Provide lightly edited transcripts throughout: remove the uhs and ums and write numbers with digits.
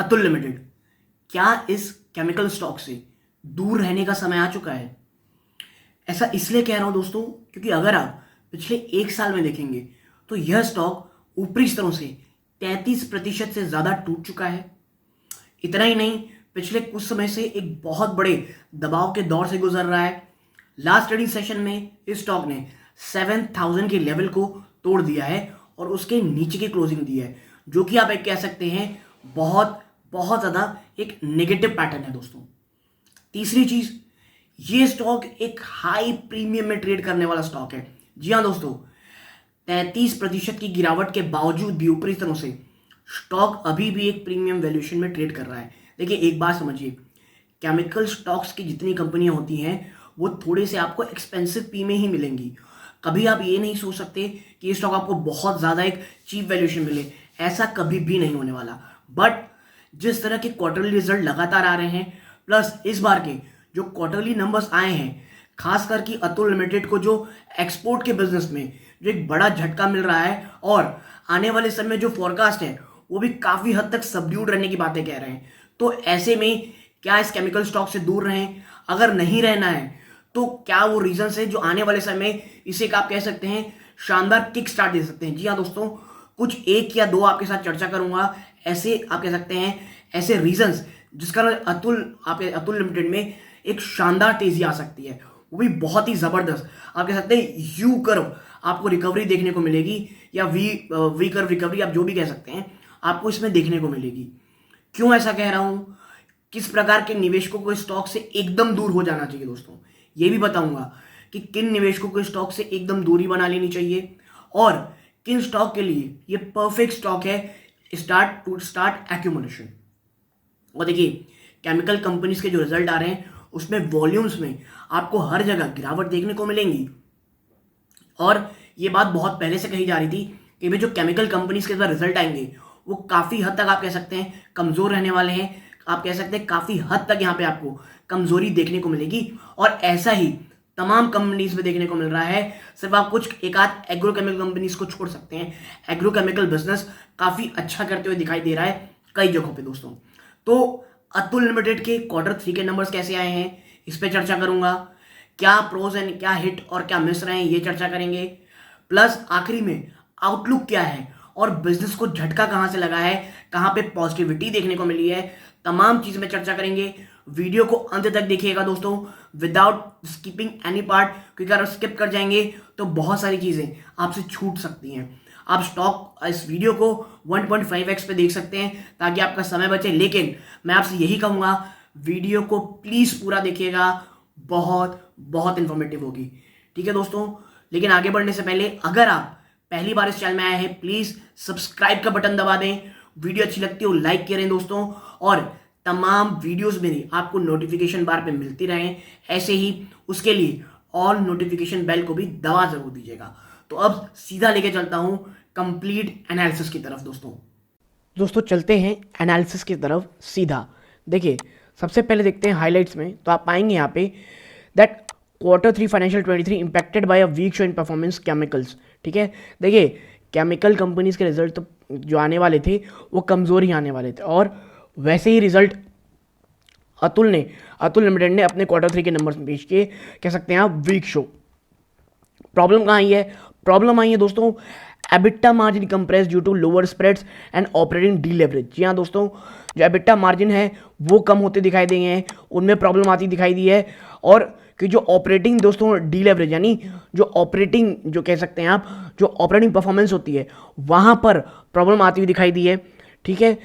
Atul limited, क्या इस chemical stock से दूर रहने का समय आ चुका है? ऐसा इसलिए कह रहा हूं दोस्तों, क्योंकि अगर आप पिछले एक साल में देखेंगे तो यह स्टॉक ऊपरी स्तरों से 33% से ज्यादा टूट चुका है। इतना ही नहीं, पिछले कुछ समय से एक बहुत बड़े दबाव के दौर से गुजर रहा है। लास्ट ट्रेडिंग सेशन में इस स्टॉक ने 7000 के लेवल को तोड़ दिया है और उसके नीचे की क्लोजिंग दी है, जो कि आप एक कह सकते हैं बहुत बहुत ज्यादा एक नेगेटिव पैटर्न है दोस्तों। तीसरी चीज, ये स्टॉक एक हाई प्रीमियम में ट्रेड करने वाला स्टॉक है। जी हाँ दोस्तों, 33% की गिरावट के बावजूद भी ऊपरी स्तरों से स्टॉक अभी भी एक प्रीमियम वैल्यूएशन में ट्रेड कर रहा है। देखिए एक बात समझिए, केमिकल स्टॉक्स की जितनी कंपनियां होती हैं वो थोड़े से आपको एक्सपेंसिव पी में ही मिलेंगी। कभी आप ये नहीं सोच सकते कि ये स्टॉक आपको बहुत ज़्यादा एक चीप वैल्यूएशन मिले, ऐसा कभी भी नहीं होने वाला। बट जिस तरह के क्वार्टरली रिजल्ट लगातार आ रहे हैं, प्लस इस बार के जो क्वार्टरली नंबर्स आए हैं, खासकर कि अतुल लिमिटेड को जो एक्सपोर्ट के बिजनेस में जो एक बड़ा झटका मिल रहा है और आने वाले समय में जो फोरकास्ट है वो भी काफ़ी हद तक सबड्यूड रहने की बातें कह रहे हैं। तो ऐसे में क्या इस केमिकल स्टॉक से दूर रहें? अगर नहीं रहना है तो क्या वो रीजंस है जो आने वाले समय में इसे आप कह सकते हैं शानदार किक स्टार्ट दे सकते हैं? जी हाँ दोस्तों, कुछ एक या दो आपके साथ चर्चा करूंगा, ऐसे आप कह सकते हैं ऐसे रीजंस जिस कारण अतुल लिमिटेड में एक शानदार तेजी आ सकती है, वो भी बहुत ही जबरदस्त। आप कह सकते हैं यू कर्व आपको रिकवरी देखने को मिलेगी, या वी कर्व रिकवरी, आप जो भी कह सकते हैं, आपको इसमें देखने को मिलेगी। क्यों ऐसा कह रहा हूं? किस प्रकार के निवेशकों को स्टॉक से एकदम दूर हो जाना चाहिए दोस्तों, ये भी बताऊंगा कि किन निवेशकों को स्टॉक से एकदम दूरी बना लेनी चाहिए और किन स्टॉक के लिए ये परफेक्ट स्टॉक है स्टार्ट एक्यूमुलेशन। और देखिए, केमिकल कंपनीज के जो रिजल्ट आ रहे हैं उसमें वॉल्यूम्स में आपको हर जगह गिरावट देखने को मिलेंगी। और ये बात बहुत पहले से कही जा रही थी कि भाई जो केमिकल कंपनीज के रिजल्ट आएंगे वो काफी हद तक आप कह सकते हैं कमजोर रहने वाले हैं। आप कह सकते हैं काफी हद तक यहाँ पे आपको कमजोरी देखने को मिलेगी, और ऐसा ही तमाम कंपनीज में देखने को मिल रहा है। सिर्फ आप कुछ एक आध एग्रोकेमिकल कंपनीज को छोड़ सकते हैं, एग्रोकेमिकल बिजनेस काफी अच्छा करते हुए दिखाई दे रहा है कई जगहों पे दोस्तों। तो अतुल लिमिटेड के Q3 के नंबर्स कैसे आए हैं इस पे चर्चा करूंगा, क्या प्रोज एंड क्या हिट और क्या मिस रहे हैं ये चर्चा करेंगे, प्लस आखिरी में आउटलुक क्या है और बिजनेस को झटका कहां से लगा है, कहां पे पॉजिटिविटी देखने को मिली है, तमाम चीज में चर्चा करेंगे। वीडियो को अंत तक देखिएगा दोस्तों, विदाउट स्किपिंग एनी पार्ट, क्योंकि अगर स्किप कर जाएंगे तो बहुत सारी चीजें आपसे छूट सकती हैं। आप स्टॉक इस वीडियो को 1.5x पे देख सकते हैं ताकि आपका समय बचे, लेकिन मैं आपसे यही कहूंगा वीडियो को प्लीज पूरा देखिएगा, बहुत बहुत इंफॉर्मेटिव होगी। ठीक है दोस्तों, लेकिन आगे बढ़ने से पहले अगर आप पहली बार इस चैनल में आए हैं प्लीज सब्सक्राइब का बटन दबा दें, वीडियो अच्छी लगती हो लाइक करें दोस्तों, और तमाम वीडियोस मेरी आपको नोटिफिकेशन बार पे मिलती रहें ऐसे ही, उसके लिए ऑल नोटिफिकेशन बेल को भी दबा जरूर दीजिएगा। तो अब सीधा लेके चलता हूं कंप्लीट एनालिसिस की तरफ दोस्तों चलते हैं एनालिसिस की तरफ सीधा। देखिए सबसे पहले देखते हैं हाइलाइट्स में, तो आप पाएंगे यहाँ पे that Q3 financial 23 impacted by a weak show in performance chemicals. ठीक है, देखिए केमिकल कंपनीज के रिजल्ट तो जो आने वाले थे वो कमज़ोर ही आने वाले थे, और वैसे ही रिजल्ट अतुल लिमिटेड ने अपने Q3 के नंबर्स में पेश किए, कह सकते हैं आप वीक शो। प्रॉब्लम कहाँ आई है? प्रॉब्लम आई है दोस्तों EBITDA margin compress due to lower spreads and operating deleverage. जी हाँ दोस्तों, जो एबिटा मार्जिन है वो कम होते दिखाई दिए हैं, उनमें प्रॉब्लम आती दिखाई दी है, और कि जो ऑपरेटिंग दोस्तों डीलेवरेज यानी जो ऑपरेटिंग जो कह सकते हैं आप जो ऑपरेटिंग परफॉर्मेंस होती है वहाँ पर प्रॉब्लम आती हुई दिखाई दी है। ठीक है,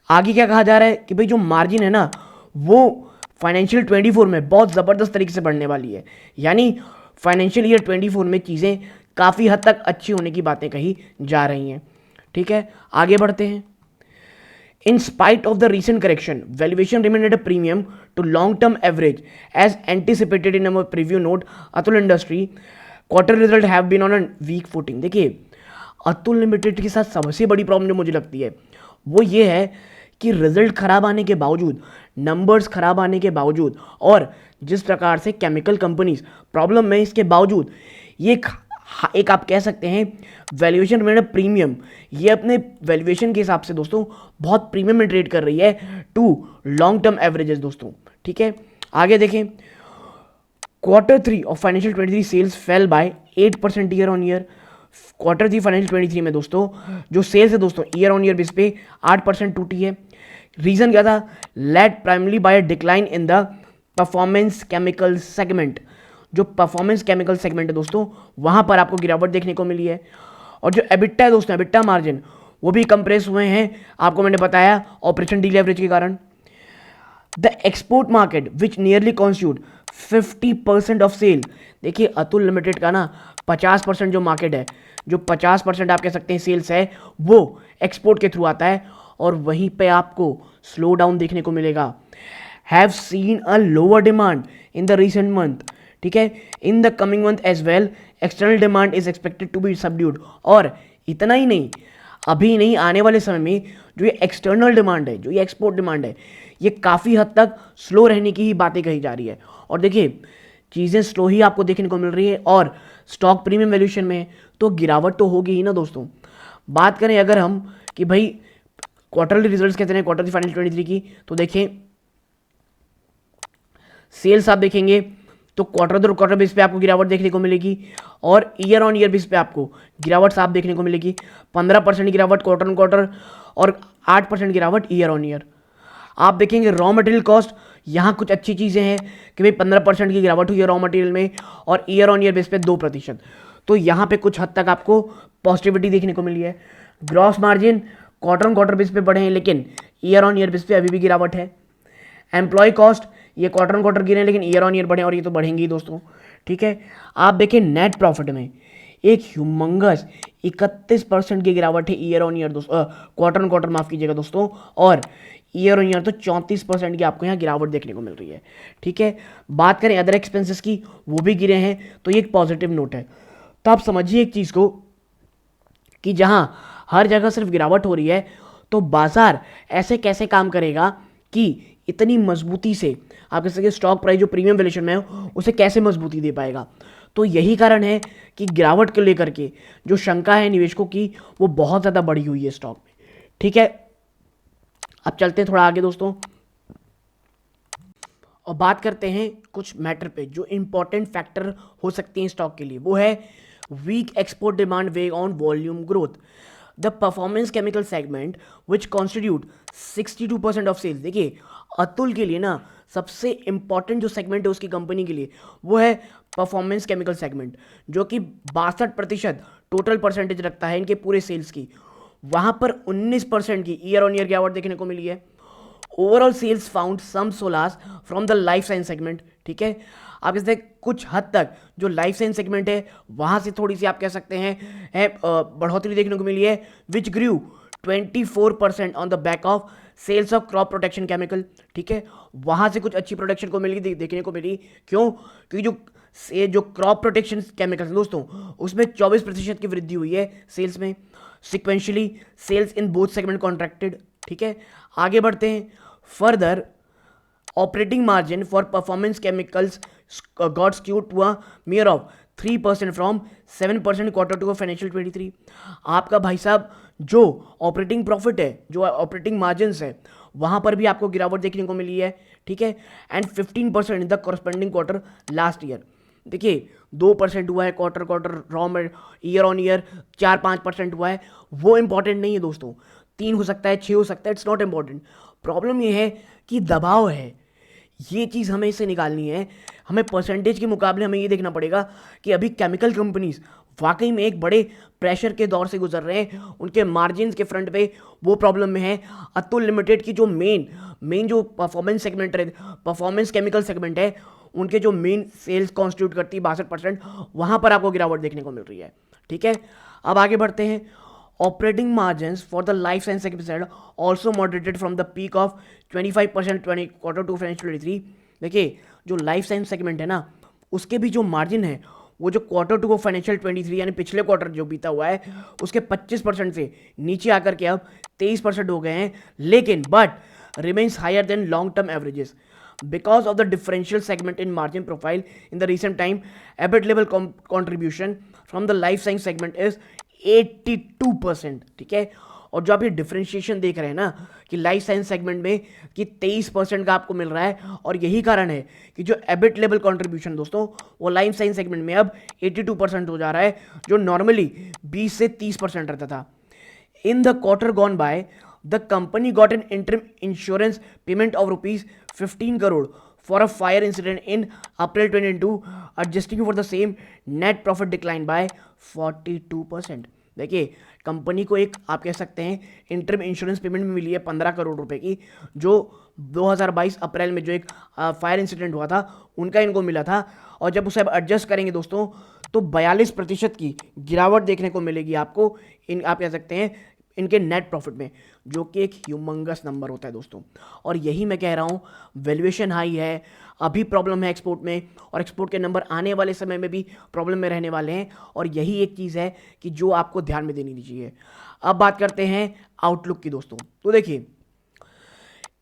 आगे क्या कहा जा रहा है कि भाई जो मार्जिन है ना वो फाइनेंशियल 24 में बहुत ज़बरदस्त तरीके से बढ़ने वाली है, यानी फाइनेंशियल ईयर 24 में चीज़ें काफ़ी हद तक अच्छी होने की बातें कही जा रही हैं। ठीक है, आगे बढ़ते हैं। In spite of the recent correction, valuation remained at a premium to long-term average as anticipated in our preview note. Atul Industry quarter result have been on a weak footing. देखिए अतुल लिमिटेड के साथ सबसे बड़ी problem जो मुझे लगती है वो ये है कि रिजल्ट खराब आने के बावजूद, नंबर्स खराब आने के बावजूद, और जिस प्रकार से केमिकल कंपनीज प्रॉब्लम में इसके बावजूद ये एक आप कह सकते हैं वैल्यूएशन रिमेन प्रीमियम, ये अपने वैल्यूएशन के हिसाब से दोस्तों बहुत प्रीमियम में ट्रेड कर रही है टू लॉन्ग टर्म एवरेजेस दोस्तों, ठीक है। आगे देखें, Q3 of financial 23 sales fell by 8% year on year. Q3 financial 23 में दोस्तों जो सेल्स है दोस्तों ईयर ऑन ईयर बेस पे 8% टूटी है। रीजन क्या था? Led primarily by decline in the performance chemical segment. जो परफॉर्मेंस केमिकल सेगमेंट है दोस्तों वहां पर आपको गिरावट देखने को मिली है। और जो एबिटा है दोस्तों, एबिटा मार्जिन वो भी कंप्रेस हुए हैं, आपको मैंने बताया ऑपरेशन डीलेवरेज के कारण। The export market which nearly constitute 50% of sale, देखिए अतुल लिमिटेड का ना 50% जो मार्केट है, जो 50% आप कह सकते हैं सेल्स है, वो एक्सपोर्ट के थ्रू आता है और वहीं पे आपको स्लो डाउन देखने को मिलेगा। Have seen a lower demand in the recent month, ठीक है। In the coming month as well external demand is expected to be subdued. और इतना ही नहीं, अभी नहीं, आने वाले समय में जो ये एक्सटर्नल डिमांड है, जो ये एक्सपोर्ट डिमांड है, ये काफ़ी हद तक स्लो रहने की ही बातें कही जा रही है। और देखिए चीज़ें स्लो ही आपको देखने को मिल रही है और स्टॉक प्रीमियम वैल्यूएशन में तो गिरावट तो होगी ही ना दोस्तों। बात करें अगर हम कि भाई क्वार्टरली रिजल्ट्स कहते हैं क्वार्टरली फाइनेंशियल 23 की, तो देखिए सेल्स आप देखेंगे तो क्वार्टर क्वार्टर बेस पे आपको गिरावट देखने को मिलेगी और ईयर ऑन ईयर बेस पे आपको गिरावट साफ देखने को मिलेगी। 15% गिरावट क्वार्टर ऑन क्वार्टर और 8% गिरावट ईयर ऑन ईयर। आप देखेंगे रॉ मटेरियल कॉस्ट, यहाँ कुछ अच्छी चीज़ें हैं कि भाई 15% की गिरावट हुई है रॉ मटेरियल में और ईयर ऑन ईयर बेस पे 2%, तो यहाँ पे कुछ हद तक आपको पॉजिटिविटी देखने को मिली है। Gross margin quarter on quarter base पे बढ़े हैं लेकिन ईयर ऑन ईयर बेस पे अभी भी गिरावट है। एम्प्लॉय कॉस्ट ये क्वार्टर ऑन क्वार्टर गिरे लेकिन ईयर ऑन ईयर बढ़े और ये तो बढ़ेंगे ही दोस्तों, ठीक है। आप देखें नेट प्रॉफिट में एक ह्यूमंगस 31% की गिरावट है ईयर ऑन ईयर दोस्तों, क्वार्टर ऑन क्वार्टर माफ कीजिएगा दोस्तों, और ईयर ऑन ईयर तो 34% की आपको यहाँ गिरावट देखने को मिल रही है, ठीक है। बात करें अदर एक्सपेंसेस की, वो भी गिरे हैं, तो ये एक पॉजिटिव नोट है। तो आप समझिए एक चीज़ को कि जहाँ हर जगह सिर्फ गिरावट हो रही है तो बाजार ऐसे कैसे काम करेगा कि इतनी मजबूती से आप कह सकते स्टॉक प्राइस जो प्रीमियम वैल्यूएशन में है उसे कैसे मजबूती दे पाएगा। तो यही कारण है कि गिरावट को लेकर के जो शंका है निवेशकों की वो बहुत ज़्यादा बढ़ी हुई है स्टॉक में, ठीक है। अब चलते हैं थोड़ा आगे दोस्तों और बात करते हैं कुछ मैटर पे जो इंपॉर्टेंट फैक्टर हो सकते हैं स्टॉक के लिए। वो है weak export demand weigh on volume growth. The performance chemical segment which constitute 62% of sales. देखिए अतुल के लिए ना सबसे इंपॉर्टेंट जो सेगमेंट है उसकी कंपनी के लिए वो है परफॉर्मेंस केमिकल सेगमेंट, जो कि 62% टोटल परसेंटेज रखता है इनके पूरे सेल्स की। वहां पर 19% की ईयर ऑन ईयर गिरावट देखने को मिली है। Overall sales found some solace from the life science segment, ठीक है। आप कहते हैं कुछ हद तक जो लाइफ साइंस सेगमेंट है वहां से थोड़ी सी आप कह सकते हैं बढ़ोतरी देखने को मिली है, which grew 24% on the back of sales of crop protection chemical, ठीक है। वहां से कुछ अच्छी प्रोडक्शन को मिली देखने को मिली, क्यों? क्योंकि जो क्रॉप प्रोटेक्शन केमिकल दोस्तों उसमें 24% की वृद्धि हुई है सेल्स में। Sequentially sales in both segment contracted, ठीक है। आगे बढ़ते हैं further. Operating margin for performance chemicals got skewed to a mere of 3% from 7% Q2 of financial 23। आपका भाई साहब जो ऑपरेटिंग प्रॉफिट है, जो ऑपरेटिंग मार्जिन है, वहां पर भी आपको गिरावट देखने को मिली है, ठीक है। And 15% in the corresponding quarter last year. देखिए 2% हुआ है क्वार्टर क्वार्टर रॉ में, ईयर ऑन ईयर 4-5% हुआ है, वो इंपॉर्टेंट नहीं है दोस्तों। 3 हो सकता है, 6 हो सकता है, इट्स नॉट इंपॉर्टेंट। प्रॉब्लम ये है कि दबाव है, ये चीज़ हमें इससे निकालनी है। हमें परसेंटेज के मुकाबले हमें ये देखना पड़ेगा कि अभी केमिकल कंपनीज वाकई में एक बड़े प्रेशर के दौर से गुजर रहे हैं, उनके मार्जिन के फ्रंट पे वो प्रॉब्लम में है। अतुल लिमिटेड की जो मेन जो परफॉर्मेंस सेगमेंट है, परफॉर्मेंस केमिकल सेगमेंट है, उनके जो मेन सेल्स कॉन्स्टिट्यूट करती है 62%, वहाँ पर आपको गिरावट देखने को मिल रही है, ठीक है। अब आगे बढ़ते हैं। Operating margin for the life science segment also moderated from the peak of 25% Q2 financial 23। देखिए जो लाइफ साइंस सेगमेंट है ना उसके भी जो मार्जिन है वो जो Q2 को फाइनेंशियल 23 यानी पिछले क्वार्टर जो बीता हुआ है उसके 25% से नीचे आकर के अब 23% हो गए हैं, लेकिन but remains higher than long term averages. because of the differential segment in margin profile in the recent time, EBIT level contribution from the life science segment is 82%. ठीक है, और जो आप ये डिफरेंशिएशन देख रहे हैं ना कि लाइफ साइंस सेगमेंट में कि 23% का आपको मिल रहा है, और यही कारण है कि जो एबिट लेवल कंट्रीब्यूशन दोस्तों वो लाइफ साइंस सेगमेंट में अब 82% हो जा रहा है, जो नॉर्मली 20 से 30% रहता था. In the quarter gone by, the company got an interim insurance payment of ₹15 crore for a fire incident in April 2022. Adjusting for the same, net profit declined by 42%. देखिए, कंपनी को एक आप कह सकते हैं इंटरिम इंश्योरेंस पेमेंट में मिली है 15 करोड़ रुपए की, जो 2022 अप्रैल में जो एक फायर इंसिडेंट हुआ था उनका इनको मिला था, और जब उसे अब एडजस्ट करेंगे दोस्तों तो 42% की गिरावट देखने को मिलेगी आपको इन आप कह सकते हैं इनके नेट प्रॉफिट में, जो कि एक ह्यूमंगस नंबर होता है दोस्तों. और यही मैं कह रहा हूँ, वैल्यूएशन हाई है, अभी प्रॉब्लम है एक्सपोर्ट में, और एक्सपोर्ट के नंबर आने वाले समय में भी प्रॉब्लम में रहने वाले हैं, और यही एक चीज़ है कि जो आपको ध्यान में देनी चाहिए. अब बात करते हैं आउटलुक की दोस्तों. तो देखिए,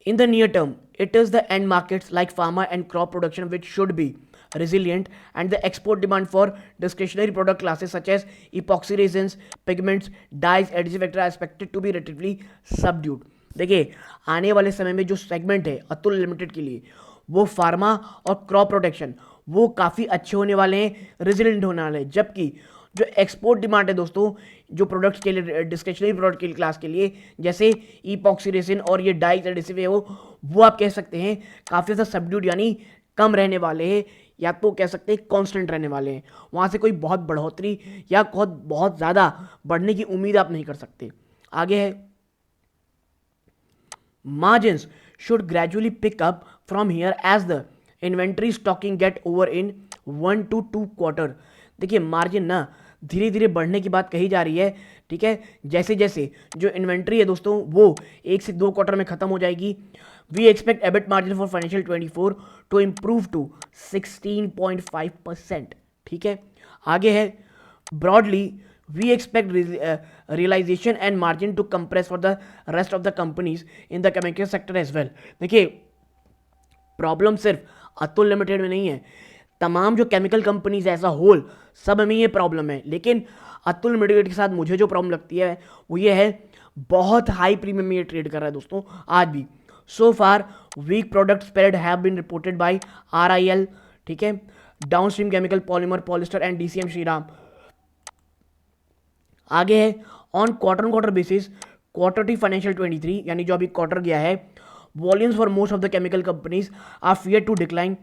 in the near term, it is the end markets like pharma and crop production which should be resilient, and the export demand for discretionary product classes such as epoxy resins, pigments, dyes, adhesive etc. are expected to be relatively subdued. देखिए, आने वाले समय में जो segment है Atul limited के लिए, वो फार्मा और क्रॉप प्रोटेक्शन वो काफ़ी अच्छे होने वाले हैं, रेजिलिएंट होने वाले हैं, जबकि जो एक्सपोर्ट डिमांड है दोस्तों जो प्रोडक्ट्स के लिए, डिस्क्रिशनरी प्रोडक्ट के क्लास के लिए, जैसे ईपॉक्सी रेसिन और ये डाइज एडिसिव है, वो आप कह सकते हैं काफ़ी ज़्यादा सबड्यूड यानी कम रहने वाले हैं, या तो कह सकते हैं कांस्टेंट रहने वाले हैं. वहाँ से कोई बहुत बढ़ोतरी या बहुत ज़्यादा बढ़ने की उम्मीद आप नहीं कर सकते. आगे है, margins should gradually pick up from here as the inventory stocking get over in 1 to 2 quarter. देखिए, मार्जिन ना धीरे धीरे बढ़ने की बात कही जा रही है. ठीक है, जैसे जैसे जो इन्वेंट्री है दोस्तों वो 1 से 2 क्वार्टर में खत्म हो जाएगी. We expect EBIT margin for financial 24 to improve to 16.5%. ठीक है, आगे है, broadly we expect realisation and margin to compress for the rest of the companies in the chemical sector as well. देखिए, प्रॉब्लम सिर्फ अतुल लिमिटेड में नहीं है, तमाम जो chemical companies as a whole सब में ये प्रॉब्लम है. लेकिन अतुल लिमिटेड के साथ मुझे जो प्रॉब्लम लगती है वो ये है, बहुत हाई प्रीमियम में ये ट्रेड कर रहा है दोस्तों आज भी. So far weak product spread have been reported by RIL. ठीक है, downstream chemical polymer polyester and DCM Shriram. आगे है, ऑन क्वार्टर बेसिस क्वार्टर टी फाइनेंशियल 23 यानी जो अभी क्वार्टर गया है, volumes for most of the chemical companies are fear to decline.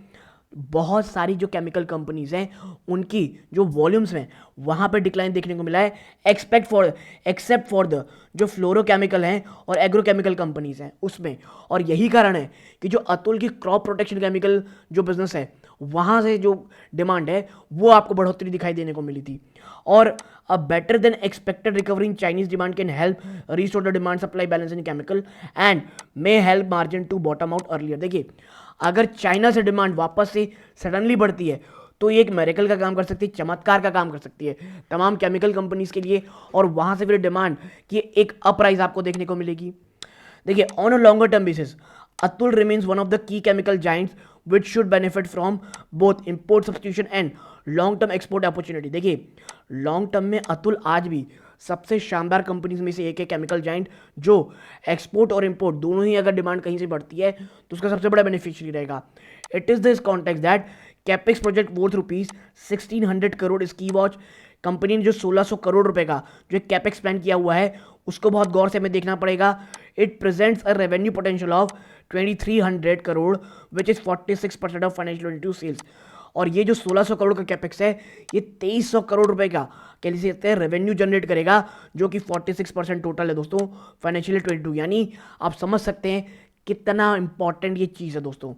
बहुत सारी जो केमिकल कंपनीज हैं उनकी जो वॉल्यूम्स हैं वहाँ पे डिक्लाइन देखने को मिला है, एक्सेप्ट फॉर द जो फ्लोरोकेमिकल हैं और एग्रोकेमिकल कंपनीज हैं उसमें. और यही कारण है कि जो अतुल की क्रॉप प्रोटेक्शन केमिकल जो बिजनेस है वहाँ से जो डिमांड है वो आपको बढ़ोतरी दिखाई देने को मिली थी. और a better than expected recovery in Chinese demand can help restore the demand supply balance in chemical and may help margin to bottom out earlier. देखिए, अगर चाइना से डिमांड वापस से सडनली बढ़ती है तो ये एक मेरेकल का काम कर सकती है, चमत्कार का काम कर सकती है तमाम केमिकल कंपनीज के लिए, और वहाँ से फिर डिमांड की एक अपराइज आपको देखने को मिलेगी. देखिए, on a longer term basis Atul remains one of the key chemical Giants which should benefit from both import substitution and long term export opportunity. देखिए, लॉन्ग टर्म में अतुल आज भी सबसे शानदार कंपनीज में से एक है केमिकल जाइंट, जो एक्सपोर्ट और इंपोर्ट दोनों ही अगर डिमांड कहीं से बढ़ती है तो उसका सबसे बड़ा बेनिफिशियरी रहेगा. It is this context that capex project worth ₹1600 crore इस की वॉच. कंपनी ने जो 1600 करोड़ रुपए का जो एक कैपेक्स प्लान किया हुआ है उसको बहुत गौर से हमें देखना पड़ेगा. It presents a revenue potential of 2300 crore which is 46% of financial 22 sales. और ये जो 1600 करोड़ का कैपेक्स है ये 2300 करोड़ रुपए का कह सकते हैं रेवेन्यू जनरेट करेगा, जो कि 46% टोटल है दोस्तों फाइनेंशियल 22. यानी आप समझ सकते हैं कितना इंपॉर्टेंट ये चीज़ है दोस्तों.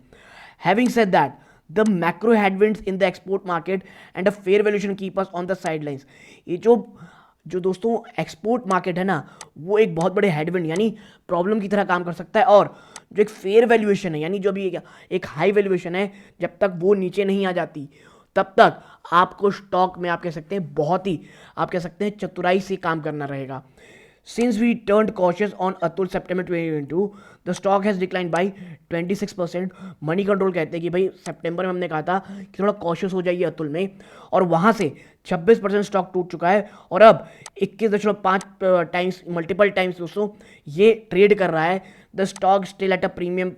Having said that, the macro headwinds in the export market and a fair valuation keep us on the sidelines. ये जो दोस्तों एक्सपोर्ट मार्केट है ना वो एक बहुत बड़े हेडविंड यानी प्रॉब्लम की तरह काम कर सकता है, और जो एक फेयर वैल्यूएशन है यानी जो भी एक हाई वैल्यूएशन है जब तक वो नीचे नहीं आ जाती तब तक आपको स्टॉक में आप कह सकते हैं बहुत ही आप कह सकते हैं चतुराई से काम करना रहेगा. Since we turned cautious on Atul September 2022, the stock has declined by 26%. Money control कहते हैं कि भाई सितंबर में हमने कहा था कि थोड़ा कॉशियस हो जाइए अतुल में, और वहाँ से 26% स्टॉक टूट चुका है और अब 21.5 टाइम्स मल्टीपल टाइम्स दोस्तों ये ट्रेड कर रहा है. The stock still at a premium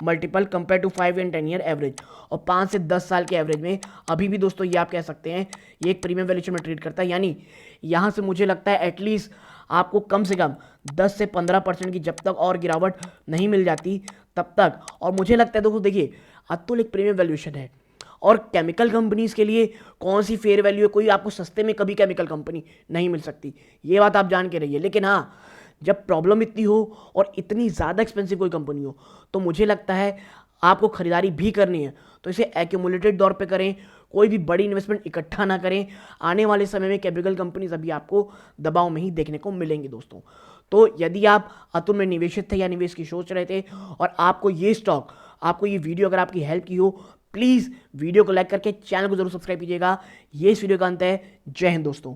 multiple compare to 5 and 10 year average, और 5 से 10 साल के एवरेज में अभी भी दोस्तों ये आप कह सकते हैं ये एक प्रीमियम वैल्यूएशन में ट्रेड करता है. यानी यहाँ से मुझे लगता है एटलीस्ट आपको कम से कम 10 से 15% की जब तक और गिरावट नहीं मिल जाती तब तक. और मुझे लगता है दोस्तों देखिए अतुल एक प्रीमियम वैल्यूएशन है, और केमिकल कंपनीज के लिए कौन सी फेयर वैल्यू है, कोई आपको सस्ते में कभी केमिकल कंपनी नहीं मिल सकती, ये बात आप जान के रहिए. लेकिन हाँ, जब प्रॉब्लम इतनी हो और इतनी ज़्यादा एक्सपेंसिव कोई कंपनी हो तो मुझे लगता है आपको खरीदारी भी करनी है तो इसे एक्यूमुलेटेड दौर पे करें, कोई भी बड़ी इन्वेस्टमेंट इकट्ठा ना करें. आने वाले समय में केमिकल कंपनीज अभी आपको दबाव में ही देखने को मिलेंगी दोस्तों. तो यदि आप अतुल में निवेशित थे या निवेश की सोच रहे थे और आपको ये स्टॉक, आपको ये वीडियो अगर आपकी हेल्प की हो, प्लीज़ वीडियो को लाइक करके चैनल को जरूर सब्सक्राइब कीजिएगा. ये इस वीडियो का अंत है. जय हिंद दोस्तों.